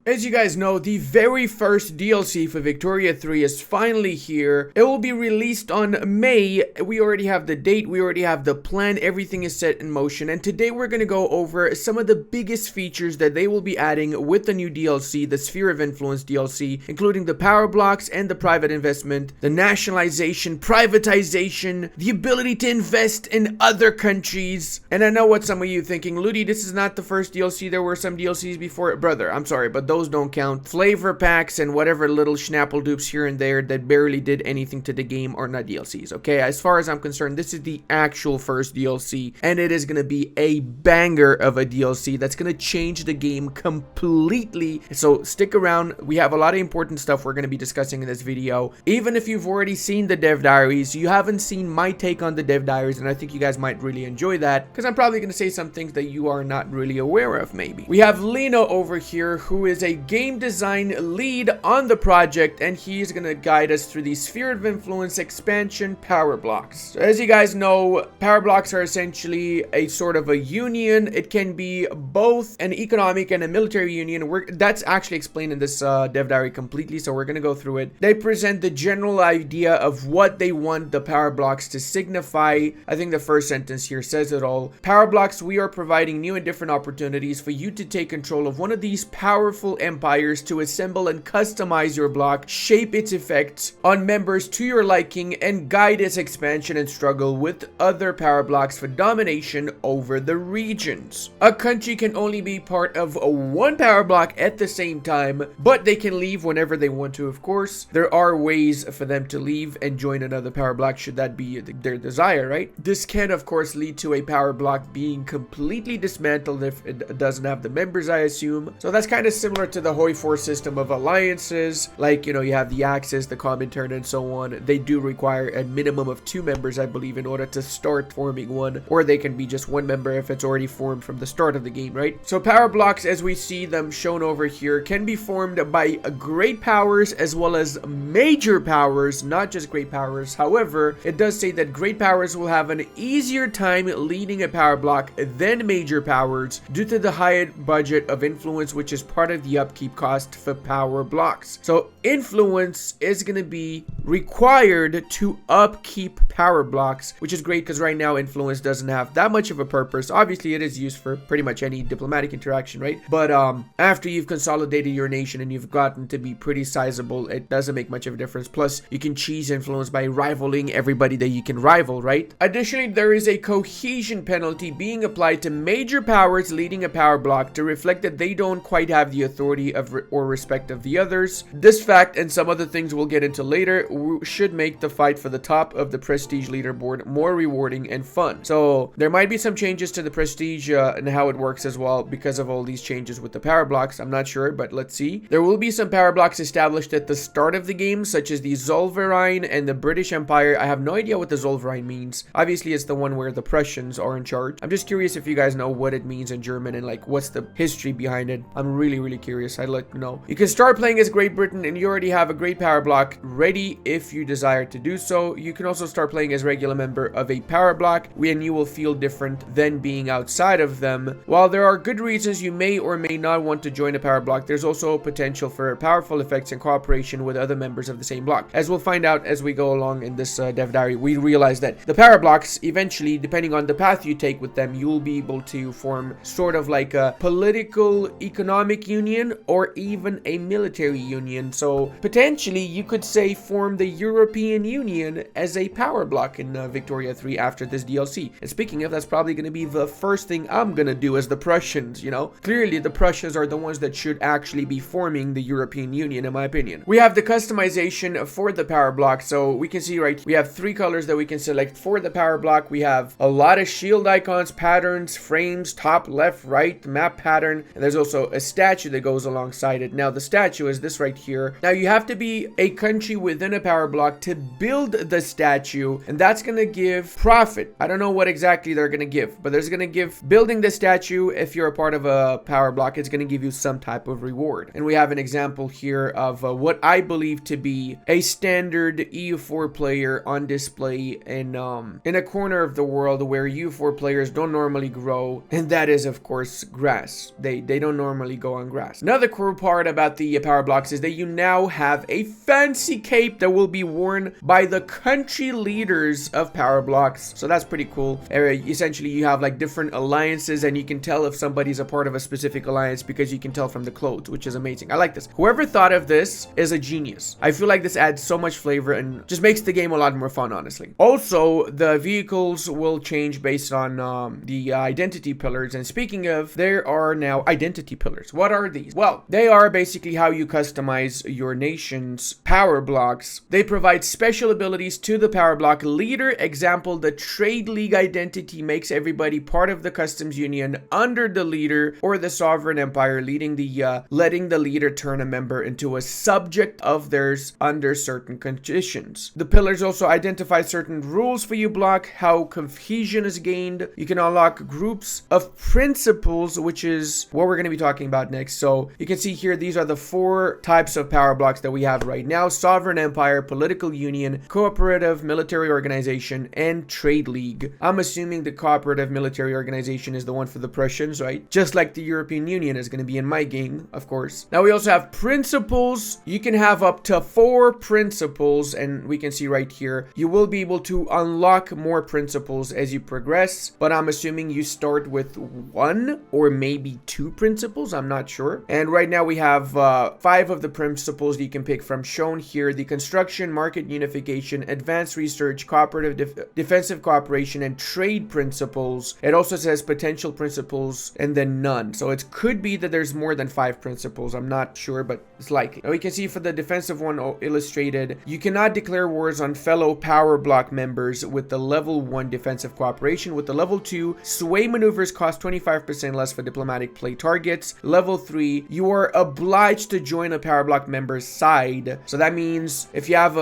As you guys know, the very first DLC for Victoria 3 is finally here. It will be released on May. We already have the date, we already have the plan, everything is set in motion. And today we're going to go over some of the biggest features that they will be adding with the new DLC, the Sphere of Influence DLC, including the power blocks and the private investment, the nationalization, privatization, the ability to invest in other countries. And I know what some of you thinking, Ludi, this is not the first DLC. There were some DLCs before it. Brother, I'm sorry, but those don't count. Flavor packs and whatever little schnapple dupes here and there that barely did anything to the game are not DLCs, okay? As far as I'm concerned, this is the actual first DLC, and it is going to be a banger of a DLC that's going to change the game completely. So stick around. We have a lot of important stuff we're going to be discussing in this video. Even if you've already seen the dev diaries, you haven't seen my take on the dev diaries, and I think you guys might really enjoy that because I'm probably going to say some things that you are not really aware of maybe. We have Lino over here, who is a game design lead on the project, and he's going to guide us through the Sphere of Influence expansion power blocks. So as you guys know, power blocks are essentially a sort of a union. It can be both an economic and a military union. That's actually explained in this dev diary completely, so we're going to go through it. They present the general idea of what they want the power blocks to signify. I think the first sentence here says it all. Power blocks, we are providing new and different opportunities for you to take control of one of these powerful empires to assemble and customize your block, shape its effects on members to your liking, and guide its expansion and struggle with other power blocks for domination over the regions. A country can only be part of one power block at the same time, but they can leave whenever they want to, of course. There are ways for them to leave and join another power block should that be their desire, right? This can, of course, lead to a power block being completely dismantled if it doesn't have the members, I assume. So that's kind of similar to the Hoi 4 system of alliances. Like, you know, you have the Axis, the Comintern, and so on. They do require a minimum of 2 members, I believe, in order to start forming one, or they can be just 1 member if it's already formed from the start of the game, right? So power blocks, as we see them shown over here, can be formed by great powers as well as major powers, not just great powers. However, it does say that great powers will have an easier time leading a power block than major powers due to the high budget of influence, which is part of the upkeep cost for power blocks. So influence is going to be required to upkeep power blocks, which is great because right now influence doesn't have that much of a purpose. Obviously it is used for pretty much any diplomatic interaction, right? But after you've consolidated your nation and you've gotten to be pretty sizable, it doesn't make much of a difference. Plus you can cheese influence by rivaling everybody that you can rival, right? Additionally, there is a cohesion penalty being applied to major powers leading a power block to reflect that they don't quite have the authority of or respect of the others. This fact and some other things we'll get into later should make the fight for the top of the prestige leaderboard more rewarding and fun. So there might be some changes to the prestige and how it works as well because of all these changes with the power blocks. I'm not sure, but let's see. There will be some power blocks established at the start of the game, such as the Zollverein and the British Empire. I have no idea what the Zollverein means. Obviously it's the one where the Prussians are in charge. I'm just curious if you guys know what it means in German and like what's the history behind it. I'm really curious. I'd like to know. You can start playing as Great Britain and you already have a great power block ready if you desire to do so. You can also start playing as regular member of a power block and you will feel different than being outside of them. While there are good reasons you may or may not want to join a power block, there's also potential for powerful effects and cooperation with other members of the same block. As we'll find out as we go along in this dev diary, we realize that the power blocks, eventually, depending on the path you take with them, you'll be able to form sort of like a political economic union or even a military union. So potentially you could say form the European Union as a power block in Victoria 3 after this DLC. And speaking of, that's probably going to be the first thing I'm going to do as the Prussians, you know? Clearly the Prussians are the ones that should actually be forming the European Union in my opinion. We have the customization for the power block. So we can see right, we have 3 colors that we can select for the power block. We have a lot of shield icons, patterns, frames, top, left, right, map pattern, and there's also a statue that goes alongside it. Now the statue is this right here. Now you have to be a country within a power block to build the statue, and that's gonna give profit. I don't know what exactly they're gonna give, but there's gonna give building the statue. If you're a part of a power block, it's gonna give you some type of reward. And we have an example here of what I believe to be a standard EU4 player on display in a corner of the world where EU4 players don't normally grow, and that is of course grass. They don't normally go on grass. fast. Another cool part about the power blocks is that you now have a fancy cape that will be worn by the country leaders of power blocks. So that's pretty cool. Essentially, you have like different alliances and you can tell if somebody's a part of a specific alliance because you can tell from the clothes, which is amazing. I like this. Whoever thought of this is a genius. I feel like this adds so much flavor and just makes the game a lot more fun, honestly. Also, the vehicles will change based on the identity pillars. And speaking of, there are now identity pillars. What are these? Well, they are basically how you customize your nation's power blocks. They provide special abilities to the power block leader. Example, the trade league identity makes everybody part of the customs union under the leader or the sovereign empire, letting the leader turn a member into a subject of theirs under certain conditions. The pillars also identify certain rules for you block, how cohesion is gained. You can unlock groups of principles, which is what we're going to be talking about next. So you can see here, these are the 4 types of power blocks that we have right now: sovereign empire, political union, cooperative military organization, and trade league. I'm assuming the cooperative military organization is the one for the Prussians, right? Just like the European Union is going to be in my game, of course. Now we also have principles. You can have up to 4 principles, and we can see right here, you will be able to unlock more principles as you progress, but I'm assuming you start with 1 or maybe 2 principles. I'm not sure. And right now we have 5 of the principles you can pick from, shown here: the construction, market unification, advanced research, cooperative, defensive cooperation, and trade principles. It also says potential principles and then none. So it could be that there's more than 5 principles. I'm not sure, but it's likely. Now we can see for the defensive one illustrated, you cannot declare wars on fellow power block members with the level 1 defensive cooperation. With the level 2, sway maneuvers cost 25% less for diplomatic play targets. Level 3, you are obliged to join a power block member's side. So that means if you have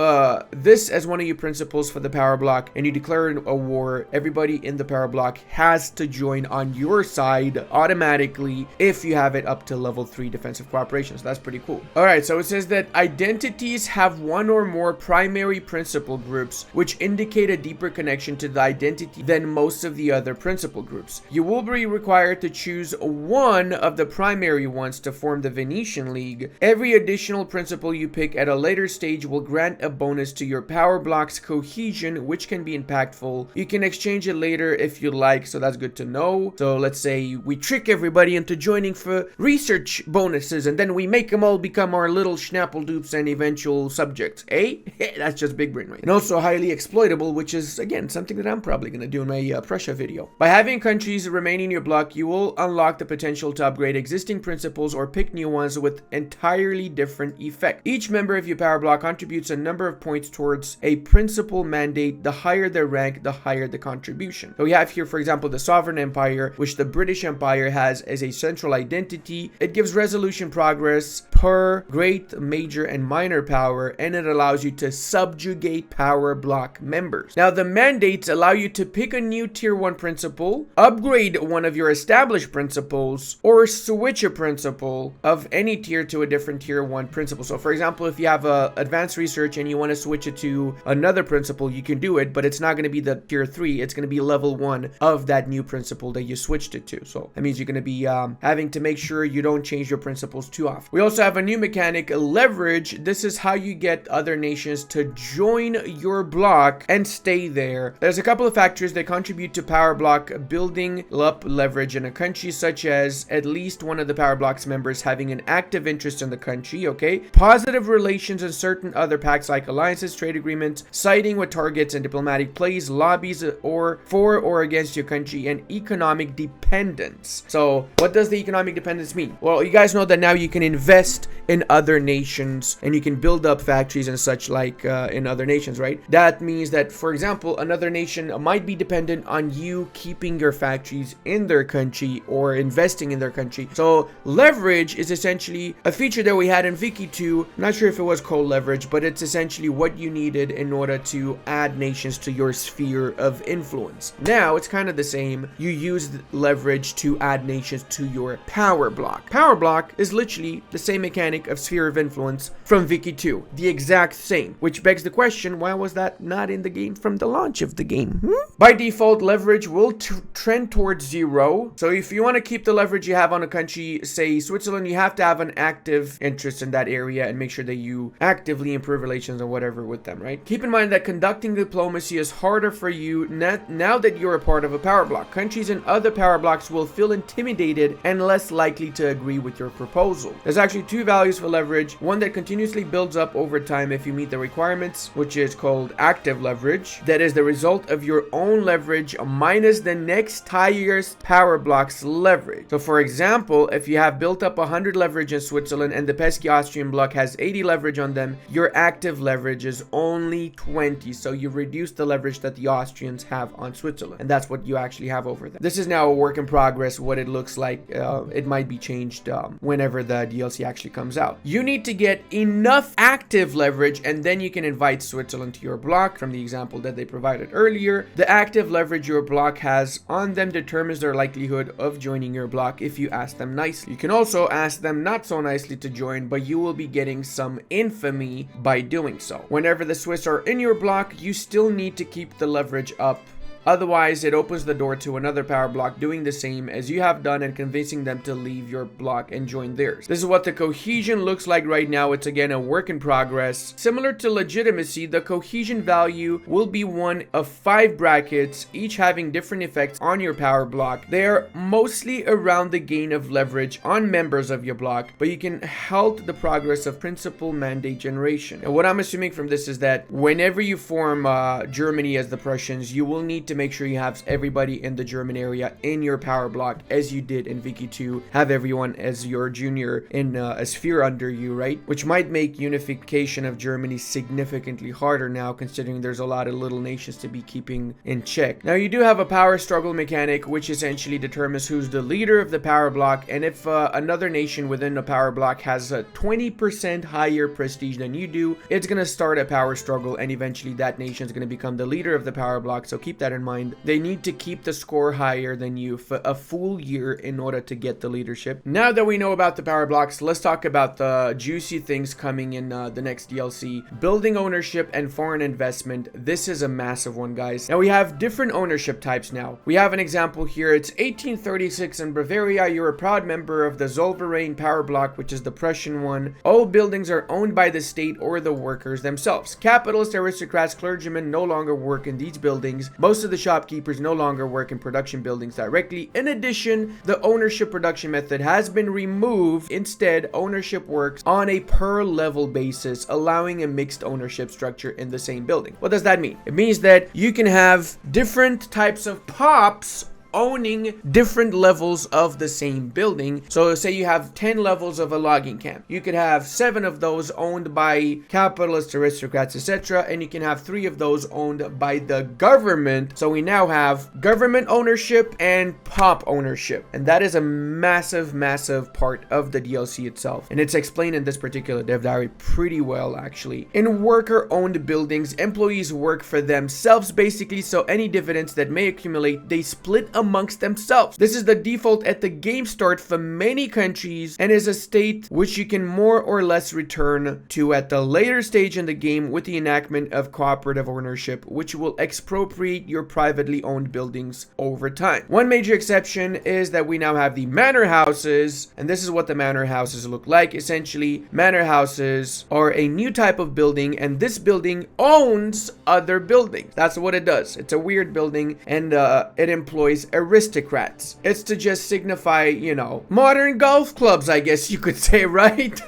this as one of your principles for the power block and you declare a war, everybody in the power block has to join on your side automatically if you have it up to level 3 defensive cooperation. So that's pretty cool. All right, so it says that identities have 1 or more primary principle groups, which indicate a deeper connection to the identity than most of the other principle groups. You will be required to choose 1 of the primary ones to form the Venetian League. Every additional principle you pick at a later stage will grant a bonus to your power block's cohesion, which can be impactful. You can exchange it later if you like, so that's good to know. So let's say we trick everybody into joining for research bonuses, and then we make them all become our little schnappledoops and eventual subjects, eh? That's just big brain, right? And also highly exploitable, which is, again, something that I'm probably going to do in my Prussia video. By having countries remain in your block, you will unlock the potential to upgrade existing principles or pick new ones with entirely different effect. Each member of your power block contributes a number of points towards a principal mandate. The higher their rank, the higher the contribution. So we have here, for example, the Sovereign Empire, which the British Empire has as a central identity. It gives resolution progress per great, major, and minor power, and it allows you to subjugate power block members. Now, the mandates allow you to pick a new tier 1 principle, upgrade one of your established principles, or switch a principle of any tier to a different tier 1 principle. So for example, if you have advanced research and you want to switch it to another principle, you can do it, but it's not going to be the tier 3. It's going to be level 1 of that new principle that you switched it to. So that means you're going to be having to make sure you don't change your principles too often. We also have a new mechanic, leverage. This is how you get other nations to join your block and stay there. There's a couple of factors that contribute to power block building up leverage in a country, such as at least one of the power block's members having an active interest in the country, okay? Positive relations and certain other pacts like alliances, trade agreements, siding with targets and diplomatic plays, lobbies or for or against your country, and economic dependence. So what does the economic dependence mean? Well, you guys know that now you can invest in other nations and you can build up factories and such like in other nations, right? That means that, for example, another nation might be dependent on you keeping your factories in their country or investing in their country. So leverage is essentially a feature that we had in Viki 2. I'm not sure if it was called leverage, but it's essentially what you needed in order to add nations to your sphere of influence. Now it's kind of the same. You use leverage to add nations to your power block. Power block is literally the same mechanic of sphere of influence from Viki 2, the exact same, which begs the question, why was that not in the game from the launch of the game? By default, leverage will trend towards 0. So if you want to keep the leverage you have on a country, say basically, Switzerland, you have to have an active interest in that area and make sure that you actively improve relations or whatever with them, right? Keep in mind that conducting diplomacy is harder for you now that you're a part of a power bloc. Countries in other power blocks will feel intimidated and less likely to agree with your proposal. There's actually two values for leverage. One that continuously builds up over time if you meet the requirements, which is called active leverage. That is the result of your own leverage minus the next highest power block's leverage. So for example, if you have built up 100 leverage in Switzerland and the pesky Austrian bloc has 80 leverage on them, your active leverage is only 20. So you reduce the leverage that the Austrians have on Switzerland, and that's what you actually have over them. This is now a work in progress. What it looks like, it might be changed whenever the DLC actually comes out. You need to get enough active leverage, and then you can invite Switzerland to your bloc. From the example that they provided earlier, the active leverage your bloc has on them determines their likelihood of joining your bloc if you ask them nicely. You can also ask them not so nicely to join, but you will be getting some infamy by doing so. Whenever the Swiss are in your bloc, you still need to keep the leverage up. Otherwise, it opens the door to another power block doing the same as you have done and convincing them to leave your block and join theirs. This is what the cohesion looks like right now. It's again a work in progress. Similar to legitimacy, the cohesion value will be one of 5 brackets, each having different effects on your power block. They are mostly around the gain of leverage on members of your block, but you can halt the progress of principal mandate generation. And what I'm assuming from this is that whenever you form Germany as the Prussians, you will need to make sure you have everybody in the German area in your power block, as you did in Wiki 2, have everyone as your junior in a sphere under you, right? Which might make unification of Germany significantly harder now, considering there's a lot of little nations to be keeping in check. Now, you do have a power struggle mechanic, which essentially determines who's the leader of the power block, and if another nation within the power block has a 20% higher prestige than you do, it's going to start a power struggle, and eventually that nation is going to become the leader of the power block. So keep that in mind. They need to keep the score higher than you for a full year in order to get the leadership. Now that we know about the power blocks, let's talk about the juicy things coming in the next DLC. Building ownership and foreign investment. This is a massive one, guys. Now we have different ownership types now. We have an example here. It's 1836 in Bavaria. You're a proud member of the Zollverein power block, which is the Prussian one. All buildings are owned by the state or the workers themselves. Capitalist aristocrats, clergymen no longer work in these buildings. Most of the shopkeepers no longer work in production buildings directly. In addition, the ownership production method has been removed. Instead, ownership works on a per level basis, allowing a mixed ownership structure in the same building. What does that mean? It means that you can have different types of pops owning different levels of the same building. So say you have 10 levels of a logging camp. You could have 7 of those owned by capitalist aristocrats, etc. And you can have 3 of those owned by the government. So we now have government ownership and pop ownership. And that is a massive, massive part of the DLC itself. And it's explained in this particular dev diary pretty well, actually. In worker-owned buildings, employees work for themselves, basically. So any dividends that may accumulate, they split amongst themselves. This is the default at the game start for many countries and is a state which you can more or less return to at the later stage in the game with the enactment of cooperative ownership, which will expropriate your privately owned buildings over time. One major exception is that we now have the manor houses, and this is what the manor houses look like. Essentially, manor houses are a new type of building, and this building owns other buildings. That's what it does. It's a weird building, and it employs aristocrats. It's to just signify, you know, modern golf clubs, I guess you could say, right?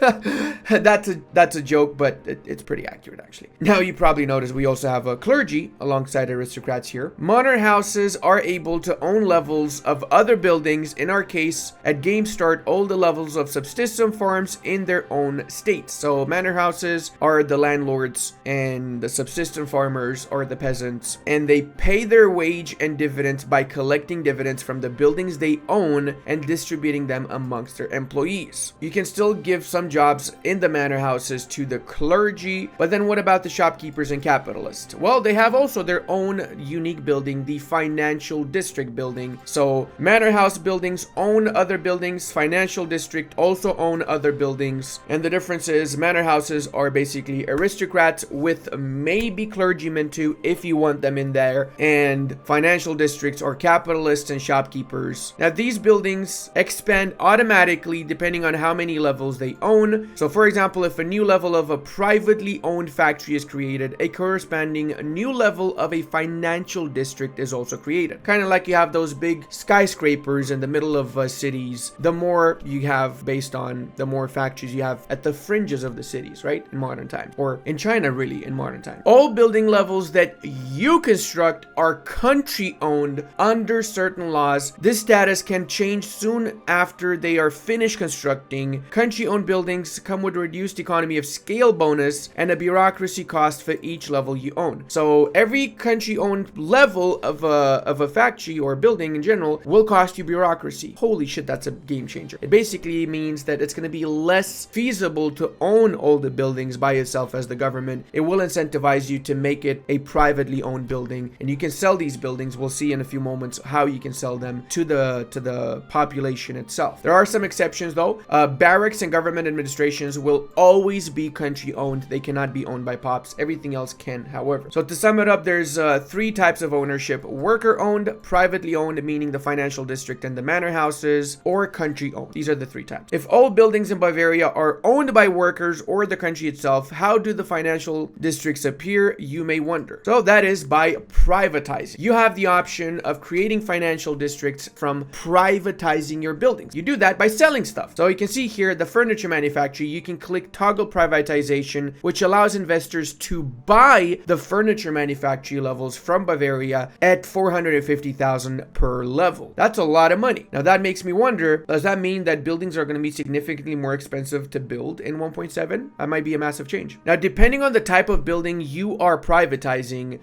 That's a joke, but it's pretty accurate, actually. Now, you probably noticed we also have a clergy alongside aristocrats here. Manor houses are able to own levels of other buildings. In our case, at game start, all the levels of subsistence farms in their own states. So manor houses are the landlords and the subsistence farmers are the peasants, and they pay their wage and dividends by collecting dividends from the buildings they own and distributing them amongst their employees. You can still give some jobs in the manor houses to the clergy, but then what about the shopkeepers and capitalists? Well, they have also their own unique building, the financial district building. So manor house buildings own other buildings, financial district also own other buildings, and the difference is manor houses are basically aristocrats with maybe clergymen too if you want them in there, and financial districts or capital capitalists and shopkeepers. Now, these buildings expand automatically depending on how many levels they own. So, for example, if a new level of a privately owned factory is created, a corresponding new level of a financial district is also created. Kind of like you have those big skyscrapers in the middle of cities. The more you have based on the more factories you have at the fringes of the cities, right? In modern times, or in China, really, in modern times. All building levels that you construct are country owned under certain laws. This status can change soon after they are finished constructing. Country owned buildings come with a reduced economy of scale bonus and a bureaucracy cost for each level you own. So every country owned level of a factory or building in general will cost you bureaucracy. Holy shit, that's a game changer. It basically means that it's going to be less feasible to own all the buildings by itself as the government. It will incentivize you to make it a privately owned building, and you can sell these buildings. We'll see in a few moments how you can sell them to the population itself. There are some exceptions though. Barracks and government administrations will always be country owned. They cannot be owned by pops. Everything else can, however. So to sum it up, there's three types of ownership: worker owned, privately owned, meaning the financial district and the manor houses, or country owned. These are the three types. If all buildings in Bavaria are owned by workers or the country itself, how do the financial districts appear, you may wonder. So that is by privatizing. You have the option of creating financial districts from privatizing your buildings. You do that by selling stuff. So you can see here the furniture manufacturer, you can click toggle privatization, which allows investors to buy the furniture manufacturing levels from Bavaria at 450,000 per level. That's a lot of money. Now that makes me wonder, does that mean that buildings are going to be significantly more expensive to build in 1.7? That might be a massive change. Now, depending on the type of building you are privatizing,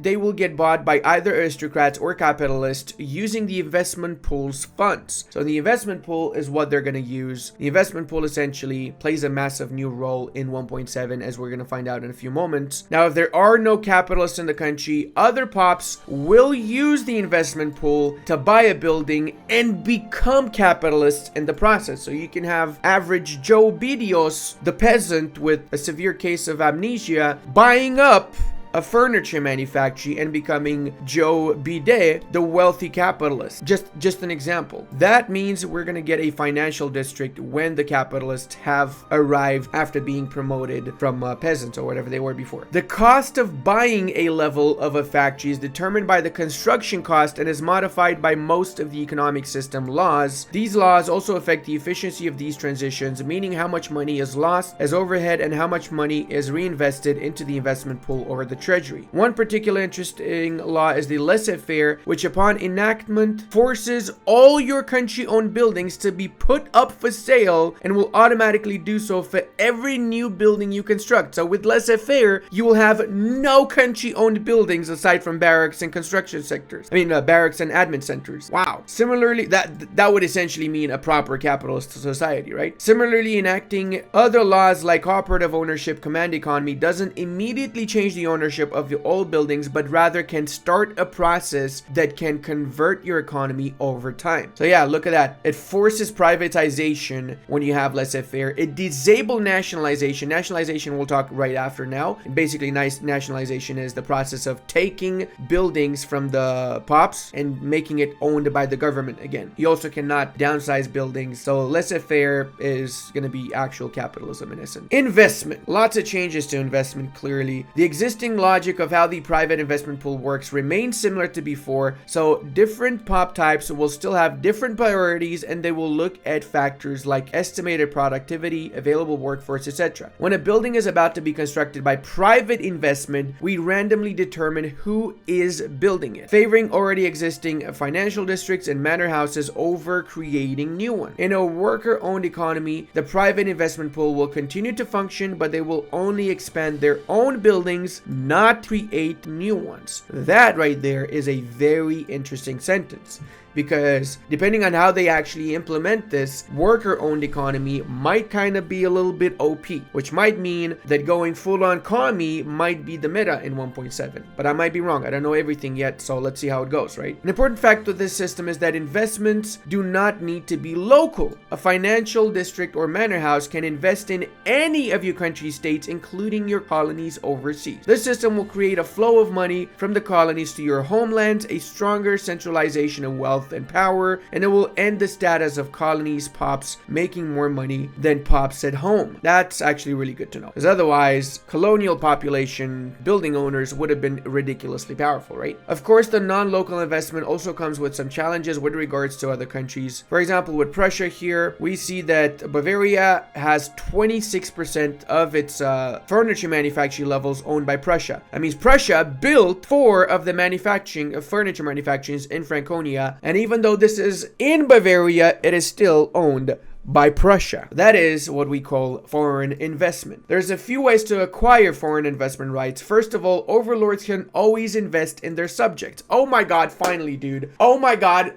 they will get bought by either aristocrats or capitalists using the investment pool's funds. So the investment pool is what they're going to use. The investment pool essentially plays a massive new role in 1.7, as we're going to find out in a few moments. Now, if there are no capitalists in the country, other pops will use the investment pool to buy a building and become capitalists in the process. So you can have average Joe Bidios, the peasant with a severe case of amnesia, buying up a furniture manufacturer and becoming Joe Bidet, the wealthy capitalist. Just an example. That means we're going to get a financial district when the capitalists have arrived after being promoted from peasants or whatever they were before. The cost of buying a level of a factory is determined by the construction cost and is modified by most of the economic system laws. These laws also affect the efficiency of these transitions, meaning how much money is lost as overhead and how much money is reinvested into the investment pool or the treasury. One particular interesting law is the laissez-faire, which upon enactment forces all your country-owned buildings to be put up for sale and will automatically do so for every new building you construct. So with laissez-faire, you will have no country-owned buildings aside from barracks and construction sectors. Barracks and admin centers. Wow. Similarly, that would essentially mean a proper capitalist society, right? Similarly, enacting other laws like cooperative ownership, command economy doesn't immediately change the ownership of the old buildings, but rather can start a process that can convert your economy over time. So yeah, look at that. It forces privatization when you have laissez-faire. It disables nationalization. Nationalization we'll talk right after now. And basically, nationalization is the process of taking buildings from the pops and making it owned by the government again. You also cannot downsize buildings. So laissez-faire is going to be actual capitalism in essence. Investment. Lots of changes to investment, clearly. The existing logic of how the private investment pool works remains similar to before, so different pop types will still have different priorities and they will look at factors like estimated productivity, available workforce, etc. When a building is about to be constructed by private investment, we randomly determine who is building it, favoring already existing financial districts and manor houses over creating new ones. In a worker-owned economy, the private investment pool will continue to function, but they will only expand their own buildings, not create new ones. That right there is a very interesting sentence. because depending on how they actually implement this, worker-owned economy might kind of be a little bit OP, which might mean that going full-on commie might be the meta in 1.7. But I might be wrong. I don't know everything yet, so let's see how it goes, right? An important fact with this system is that investments do not need to be local. A financial district or manor house can invest in any of your country's states, including your colonies overseas. This system will create a flow of money from the colonies to your homelands, a stronger centralization of wealth and power, and it will end the status of colonies pops making more money than pops at home. That's actually really good to know, because otherwise colonial population building owners would have been ridiculously powerful, right? Of course, the non-local investment also comes with some challenges with regards to other countries. For example, with Prussia here, we see that Bavaria has 26% of its furniture manufacturing levels owned by Prussia. That means Prussia built 4 of the manufacturing of furniture manufacturings in Franconia, and even though this is in Bavaria, it is still owned by Prussia. That is what we call foreign investment. There's a few ways to acquire foreign investment rights. First of all, overlords can always invest in their subjects. Oh my god, finally, dude. Oh my god,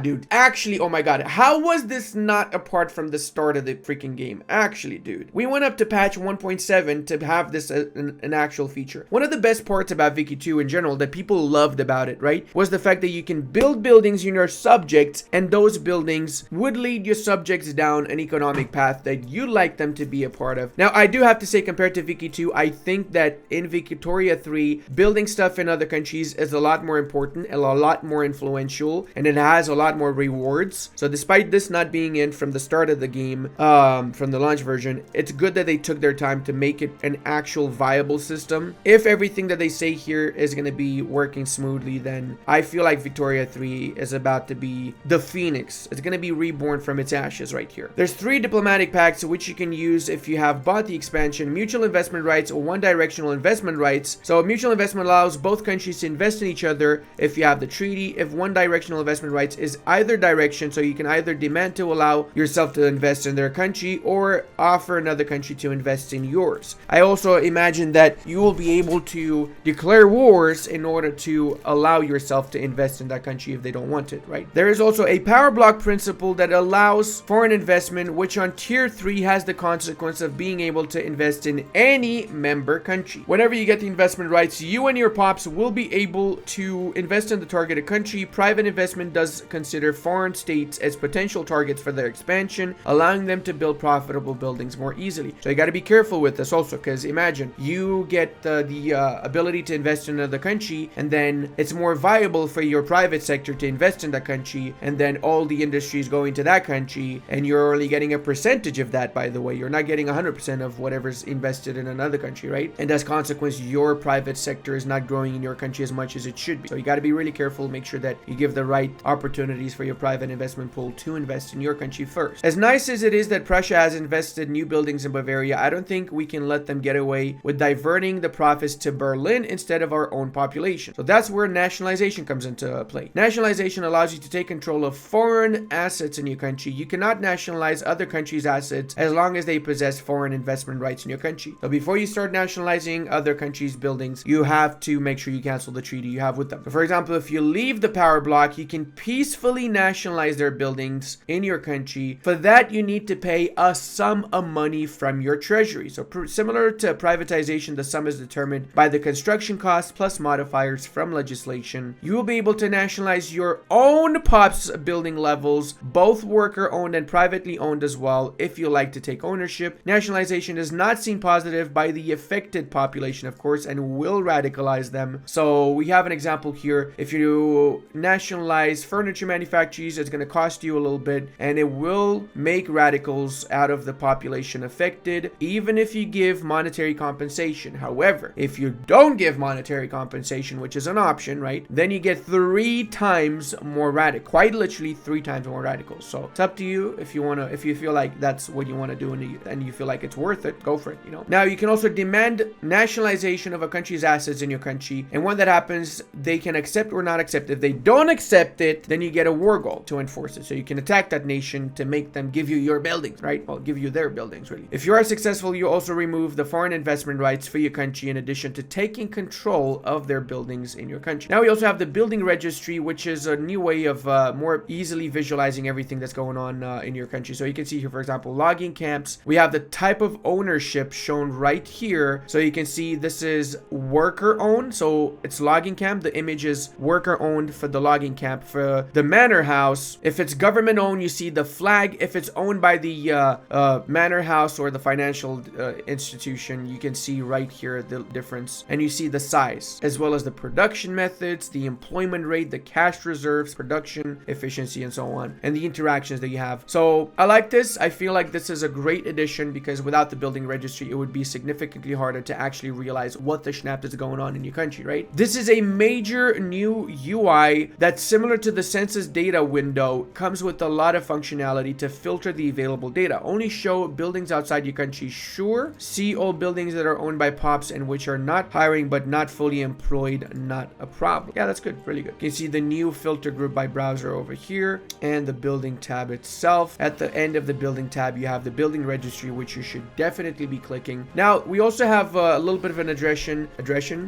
dude. Actually, oh my god. How was this not apart from the start of the freaking game? Actually, dude. We went up to patch 1.7 to have this an actual feature. One of the best parts about Wiki 2 in general that people loved about it, right, was the fact that you can build buildings in your subjects, and those buildings would lead your subjects down an economic path that you'd like them to be a part of. Now, I do have to say, compared to Wiki 2, I think that in Victoria 3, building stuff in other countries is a lot more important and a lot more influential, and it has a lot more rewards. So despite this not being in from the start of the game, from the launch version, it's good that they took their time to make it an actual viable system. If everything that they say here is going to be working smoothly, then I feel like Victoria 3 is about to be the phoenix. It's going to be reborn from its ashes right here. There's 3 diplomatic pacts which you can use if you have bought the expansion: mutual investment rights or one directional investment rights. So mutual investment allows both countries to invest in each other if you have the treaty. If one directional investment rights is either direction, so you can either demand to allow yourself to invest in their country or offer another country to invest in yours. I also imagine that you will be able to declare wars in order to allow yourself to invest in that country if they don't want it, right? There is also a power block principle that allows foreign investment, which on tier 3 has the consequence of being able to invest in any member country. Whenever you get the investment rights, you and your pops will be able to invest in the targeted country. Private investment does consider foreign states as potential targets for their expansion, allowing them to build profitable buildings more easily. So you got to be careful with this also, because imagine you get the ability to invest in another country, and then it's more viable for your private sector to invest in that country, and then all the industries go into that country, and you're only getting a percentage of that, by the way. You're not getting 100% of whatever's invested in another country, right? And as a consequence, your private sector is not growing in your country as much as it should be. So you got to be really careful, make sure that you give the right opportunities for your private investment pool to invest in your country first. As nice as it is that Prussia has invested new buildings in Bavaria, I don't think we can let them get away with diverting the profits to Berlin instead of our own population. So that's where nationalization comes into play. Nationalization allows you to take control of foreign assets in your country. You cannot nationalize other countries' assets as long as they possess foreign investment rights in your country. So before you start nationalizing other countries' buildings, you have to make sure you cancel the treaty you have with them. So for example, if you leave the power block, you can peacefully nationalize their buildings in your country. For that, you need to pay a sum of money from your treasury. So similar to privatization, the sum is determined by the construction costs plus modifiers from legislation. You will be able to nationalize your own POPs building levels, both worker owned and privately owned as well, if you like to take ownership. Nationalization is not seen positive by the affected population, of course, and will radicalize them. So we have an example here. If you nationalize furniture manufacturers, it's going to cost you a little bit, and it will make radicals out of the population affected, even if you give monetary compensation. However, if you don't give monetary compensation, which is an option, right, then you get 3 times more radical, quite literally 3 times more radicals. So it's up to you if if you feel like that's what you want to do and you feel like it's worth it, go for it, you know. Now you can also demand nationalization of a country's assets in your country, and when that happens, they can accept or not accept. If they don't accept it, then you get a war goal to enforce it. So you can attack that nation to make them give you your buildings, right? Well, give you their buildings, really. If you are successful, you also remove the foreign investment rights for your country in addition to taking control of their buildings in your country. Now we also have the building registry, which is a new way of more easily visualizing everything that's going on in your country. So you can see here, for example, logging camps. We have the type of ownership shown right here. So you can see this is worker owned. So it's logging camp. The image is worker owned for the logging camp. For the manor house, if it's government owned, you see the flag. If it's owned by the manor house or the financial institution, you can see right here the difference, and you see the size as well as the production methods, the employment rate, the cash reserves, production efficiency, and so on, and the interactions that you have. So I like this. I feel like this is a great addition because without the building registry, it would be significantly harder to actually realize what the schnapp is going on in your country, right? This is a major new UI that's similar to the census data window, comes with a lot of functionality to filter the available data. Only show buildings outside your country, sure. See all buildings that are owned by POPs and which are not hiring but not fully employed, not a problem. Yeah, that's good, really good. You can see the new filter group by browser over here and the building tab itself. At the end of the building tab, you have the building registry, which you should definitely be clicking. Now, we also have a little bit of an addression.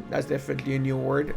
That's definitely a new word.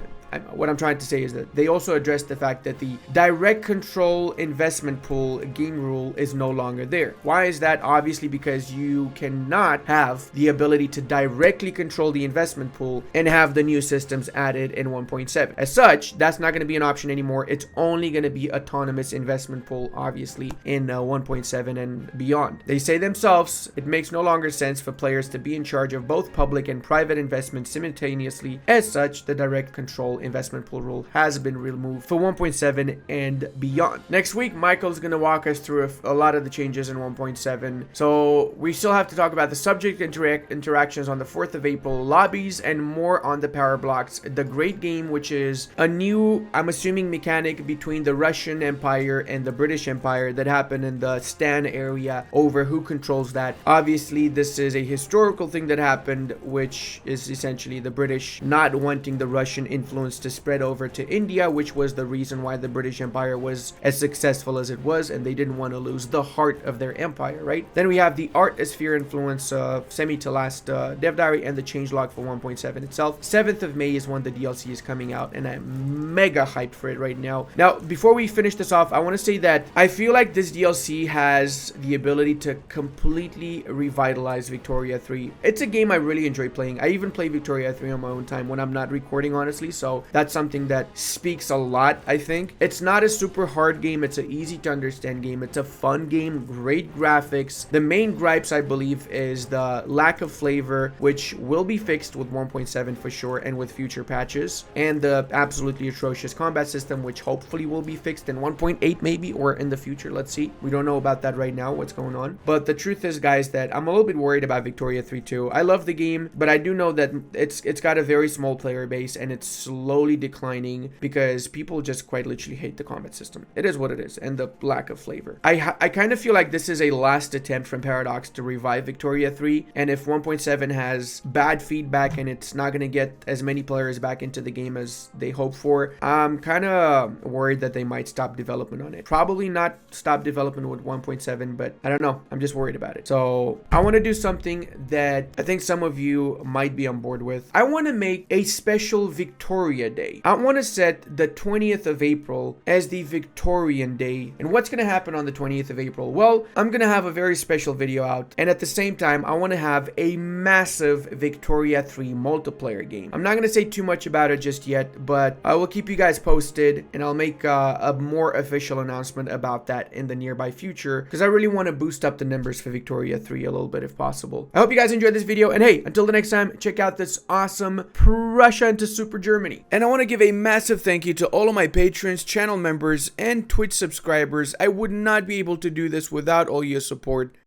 What I'm trying to say is that they also address the fact that the direct control investment pool game rule is no longer there. Why is that? Obviously because you cannot have the ability to directly control the investment pool and have the new systems added in 1.7. As such, that's not going to be an option anymore. It's only going to be autonomous investment pool, obviously, in 1.7 and beyond. They say themselves, it makes no longer sense for players to be in charge of both public and private investments simultaneously. As such, the direct control investment pool rule has been removed for 1.7 and beyond. Next week, Michael's going to walk us through a lot of the changes in 1.7. So we still have to talk about the subject interactions on the 4th of April, lobbies, and more on the power blocks. The Great Game, which is a new, I'm assuming, mechanic between the Russian Empire and the British Empire that happened in the Stan area over who controls that. Obviously, this is a historical thing that happened, which is essentially the British not wanting the Russian influence to spread over to India, which was the reason why the British Empire was as successful as it was, and they didn't want to lose the heart of their empire, right? Then we have the art sphere influence, semi to last dev diary, and the changelog for 1.7 itself. 7th of May is when the DLC is coming out, and I'm mega hyped for it right now. Now, before we finish this off, I want to say that I feel like this DLC has the ability to completely revitalize Victoria 3. It's a game I really enjoy playing. I even play Victoria 3 on my own time when I'm not recording, honestly, so that's something that speaks a lot, I think. It's not a super hard game. It's an easy to understand game. It's a fun game, great graphics. The main gripes, I believe, is the lack of flavor, which will be fixed with 1.7 for sure and with future patches, and the absolutely atrocious combat system, which hopefully will be fixed in 1.8 maybe, or in the future. Let's see. We don't know about that right now, what's going on. But the truth is, guys, that I'm a little bit worried about Victoria 3 too. I love the game, but I do know that it's got a very small player base, and it's slowly declining because people just quite literally hate the combat system. It is what it is, and the lack of flavor. I kind of feel like this is a last attempt from Paradox to revive Victoria 3, and if 1.7 has bad feedback and it's not going to get as many players back into the game as they hope for, I'm kind of worried that they might stop development on it. Probably not stop development with 1.7, but I don't know. I'm just worried about it. So I want to do something that I think some of you might be on board with. I want to make a special Victoria Day. I want to set the 20th of April as the Victorian Day. And what's going to happen on the 20th of April? Well, I'm going to have a very special video out, and at the same time, I want to have a massive Victoria 3 multiplayer game. I'm not going to say too much about it just yet, but I will keep you guys posted, and I'll make a more official announcement about that in the nearby future, because I really want to boost up the numbers for Victoria 3 a little bit if possible. I hope you guys enjoyed this video, and hey, until the next time, check out this awesome Prussia into Super Germany. And I want to give a massive thank you to all of my patrons, channel members, and Twitch subscribers. I would not be able to do this without all your support.